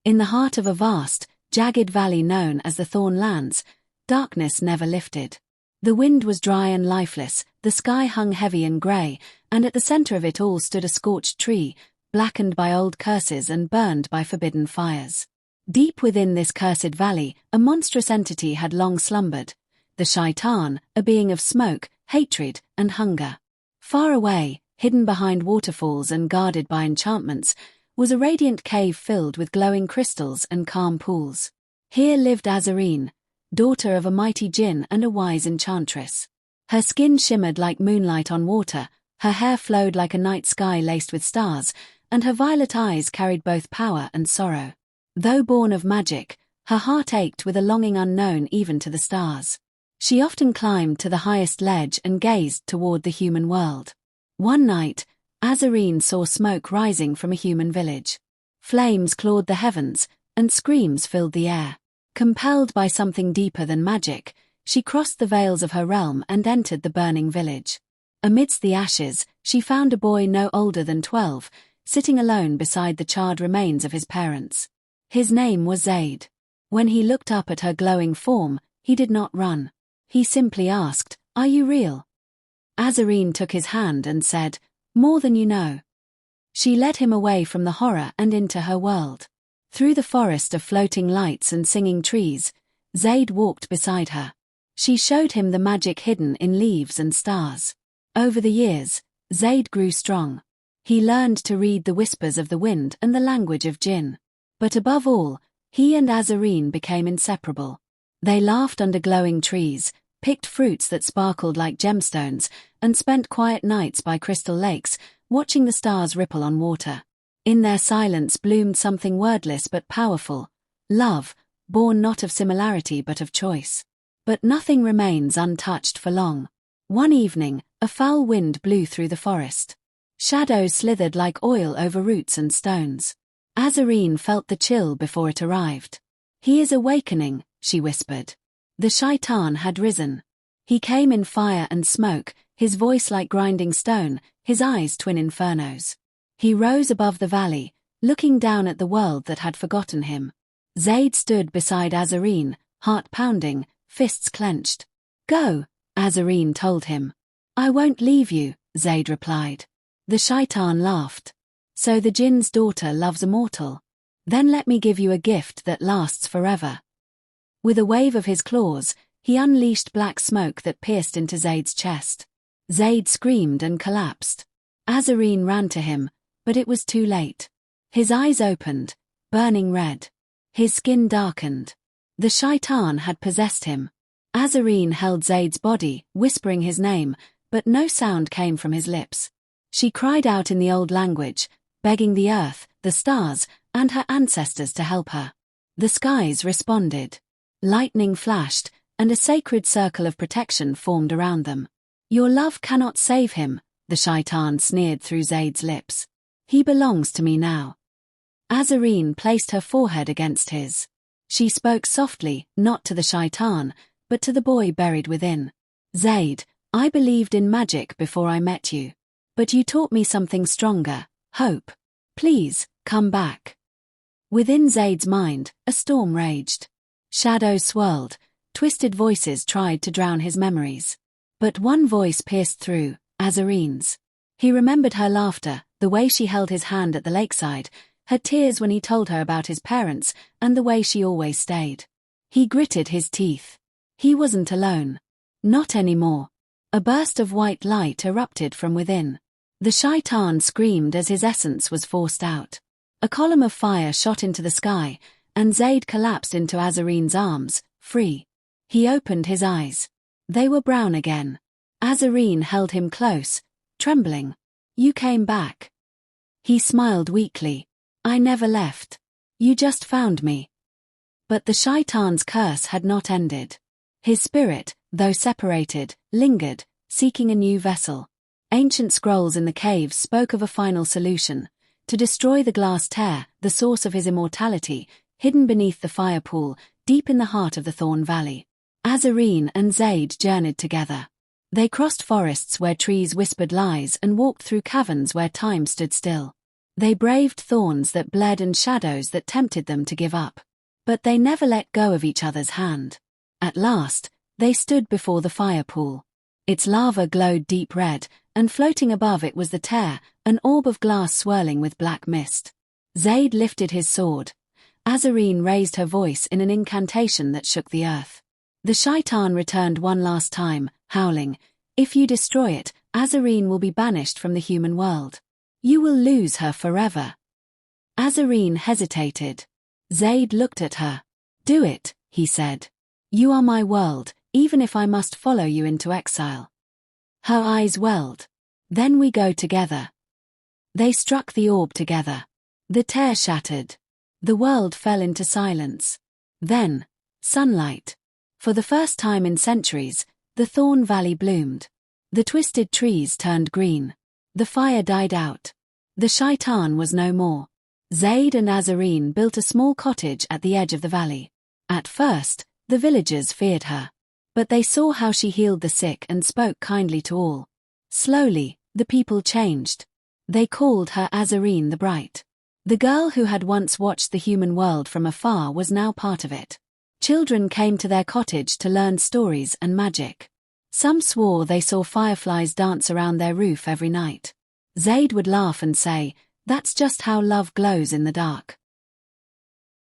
In the heart of a vast, jagged valley known as the Thorn Lands, darkness never lifted. The wind was dry and lifeless, the sky hung heavy and grey, and at the centre of it all stood a scorched tree, blackened by old curses and burned by forbidden fires. Deep within this cursed valley, a monstrous entity had long slumbered, the Shaitan, a being of smoke, hatred, and hunger. Far away, hidden behind waterfalls and guarded by enchantments, was a radiant cave filled with glowing crystals and calm pools. Here lived Azarene, daughter of a mighty Jinn and a wise enchantress. Her skin shimmered like moonlight on water, her hair flowed like a night sky laced with stars, and her violet eyes carried both power and sorrow. Though born of magic, her heart ached with a longing unknown even to the stars. She often climbed to the highest ledge and gazed toward the human world. One night, Azarene saw smoke rising from a human village. Flames clawed the heavens, and screams filled the air. Compelled by something deeper than magic, she crossed the veils of her realm and entered the burning village. Amidst the ashes, she found a boy no older than 12, sitting alone beside the charred remains of his parents. His name was Zayd. When he looked up at her glowing form, he did not run. He simply asked, "Are you real?" Azarene took his hand and said, "More than you know." She led him away from the horror and into her world. Through the forest of floating lights and singing trees, Zayd walked beside her. She showed him the magic hidden in leaves and stars. Over the years, Zayd grew strong. He learned to read the whispers of the wind and the language of Jinn. But above all, he and Azarene became inseparable. They laughed under glowing trees, picked fruits that sparkled like gemstones, and spent quiet nights by crystal lakes, watching the stars ripple on water. In their silence bloomed something wordless but powerful, love, born not of similarity but of choice. But nothing remains untouched for long. One evening, a foul wind blew through the forest. Shadows slithered like oil over roots and stones. Azarene felt the chill before it arrived. "He is awakening," she whispered. The Shaitan had risen. He came in fire and smoke, his voice like grinding stone, his eyes twin infernos. He rose above the valley, looking down at the world that had forgotten him. Zayd stood beside Azarene, heart pounding, fists clenched. "Go," Azarene told him. "I won't leave you," Zayd replied. The Shaitan laughed. "So the Jinn's daughter loves a mortal? Then let me give you a gift that lasts forever." With a wave of his claws, he unleashed black smoke that pierced into Zayd's chest. Zayd screamed and collapsed. Azarene ran to him, but it was too late. His eyes opened, burning red. His skin darkened. The Shaitan had possessed him. Azarene held Zayd's body, whispering his name, but no sound came from his lips. She cried out in the old language, begging the earth, the stars, and her ancestors to help her. The skies responded. Lightning flashed, and a sacred circle of protection formed around them. "Your love cannot save him," the Shaitan sneered through Zayd's lips. "He belongs to me now." Azarene placed her forehead against his. She spoke softly, not to the Shaitan, but to the boy buried within. "Zayd, I believed in magic before I met you. But you taught me something stronger, hope. Please, come back." Within Zayd's mind, a storm raged. Shadows swirled, twisted voices tried to drown his memories. But one voice pierced through, Azarene's. He remembered her laughter, the way she held his hand at the lakeside, her tears when he told her about his parents, and the way she always stayed. He gritted his teeth. He wasn't alone. Not anymore. A burst of white light erupted from within. The Shaitan screamed as his essence was forced out. A column of fire shot into the sky, and Zayd collapsed into Azarene's arms, free. He opened his eyes. They were brown again. Azarene held him close, trembling. "You came back." He smiled weakly. "I never left. You just found me." But the Shaitan's curse had not ended. His spirit, though separated, lingered, seeking a new vessel. Ancient scrolls in the caves spoke of a final solution: to destroy the glass tear, the source of his immortality, hidden beneath the fire pool, deep in the heart of the Thorn Valley. Azarene and Zayd journeyed together. They crossed forests where trees whispered lies and walked through caverns where time stood still. They braved thorns that bled and shadows that tempted them to give up. But they never let go of each other's hand. At last, they stood before the fire pool. Its lava glowed deep red, and floating above it was the tear, an orb of glass swirling with black mist. Zayd lifted his sword. Azarene raised her voice in an incantation that shook the earth. The Shaitan returned one last time, howling, "If you destroy it, Azarene will be banished from the human world. You will lose her forever." Azarene hesitated. Zayd looked at her. "Do it," he said. "You are my world, even if I must follow you into exile." Her eyes welled. "Then we go together." They struck the orb together. The tear shattered. The world fell into silence. Then, sunlight. For the first time in centuries, the Thorn Valley bloomed. The twisted trees turned green. The fire died out. The Shaitan was no more. Zayd and Azareen built a small cottage at the edge of the valley. At first, the villagers feared her. But they saw how she healed the sick and spoke kindly to all. Slowly, the people changed. They called her Azareen the Bright. The girl who had once watched the human world from afar was now part of it. Children came to their cottage to learn stories and magic. Some swore they saw fireflies dance around their roof every night. Zayd would laugh and say, "That's just how love glows in the dark."